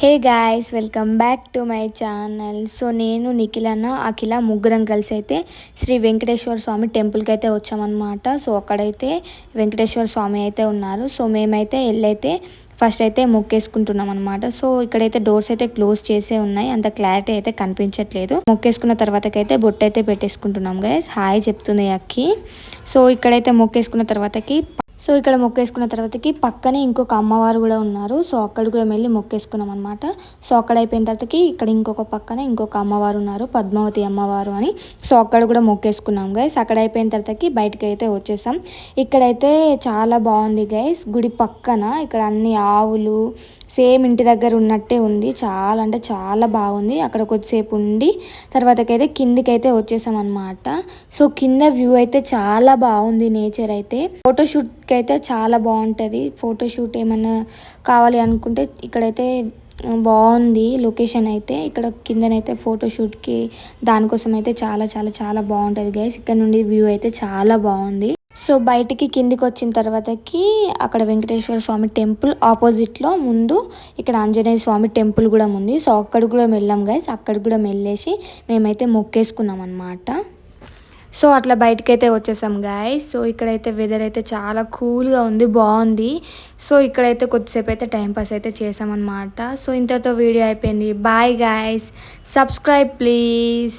Hey guys, welcome back to my channel. So నేను నిఖిల్ అన్న అఖిల ముగ్గురం కలిసి అయితే శ్రీ వెంకటేశ్వర స్వామి టెంపుల్కి అయితే వచ్చామన్నమాట. సో అక్కడైతే వెంకటేశ్వర స్వామి అయితే ఉన్నారు. సో మేమైతే వెళ్ళైతే ఫస్ట్ అయితే మొక్కేసుకుంటున్నాం అనమాట. సో ఇక్కడైతే డోర్స్ అయితే క్లోజ్ చేసే ఉన్నాయి, అంత క్లారిటీ అయితే కనిపించట్లేదు. మొక్కేసుకున్న తర్వాతకైతే బొట్టు అయితే పెట్టేసుకుంటున్నాం గైస్. హాయ్ చెప్తుంది అక్కి. సో ఇక్కడైతే మొక్కేసుకున్న తర్వాతకి ఇక్కడ మొక్కేసుకున్న తర్వాతకి పక్కనే ఇంకొక అమ్మవారు కూడా ఉన్నారు. సో అక్కడ కూడా వెళ్ళి మొక్కేసుకున్నాం అనమాట. సో అక్కడ అయిపోయిన తర్వాతకి ఇక్కడ ఇంకొక పక్కన ఇంకొక అమ్మవారు ఉన్నారు, పద్మావతి అమ్మవారు అని. సో అక్కడ కూడా మొక్కేసుకున్నాం గైస్. అక్కడ అయిపోయిన తర్వాతకి బయటకి అయితే వచ్చేసాం. ఇక్కడైతే చాలా బాగుంది గైస్. గుడి పక్కన ఇక్కడ అన్ని ఆవులు సేమ్ ఇంటి దగ్గర ఉన్నట్టే ఉంది. చాలా అంటే చాలా బాగుంది. అక్కడ కొద్దిసేపు ఉండి తర్వాతకైతే కిందికి అయితే వచ్చేసాం అనమాట. సో కింద వ్యూ అయితే చాలా బాగుంది. నేచర్ అయితే ఫోటోషూట్కి అయితే చాలా బాగుంటుంది. ఫోటోషూట్ ఏమైనా కావాలి అనుకుంటే ఇక్కడైతే బాగుంది లొకేషన్ అయితే. ఇక్కడ కిందనైతే ఫోటోషూట్కి దానికోసం అయితే చాలా చాలా చాలా బాగుంటుంది గైస్. ఇక్కడ నుండి వ్యూ అయితే చాలా బాగుంది. సో బయటికి కిందికి వచ్చిన తర్వాతకి అక్కడ వెంకటేశ్వర స్వామి టెంపుల్ ఆపోజిట్లో ముందు ఇక్కడ ఆంజనేయ స్వామి టెంపుల్ కూడా ఉంది. సో అక్కడ కూడా వెళ్ళాం గైస్. అక్కడ కూడా వెళ్ళేసి మేమైతే మొక్కేసుకున్నాం అనమాట. సో అట్లా బయటకైతే వచ్చేసాం గాయస్. సో ఇక్కడైతే వెదర్ అయితే చాలా కూల్గా ఉంది, బాగుంది. సో ఇక్కడైతే కొద్దిసేపు అయితే టైంపాస్ అయితే చేసామన్నమాట. సో ఇంతతో వీడియో అయిపోయింది. Bye guys, subscribe please.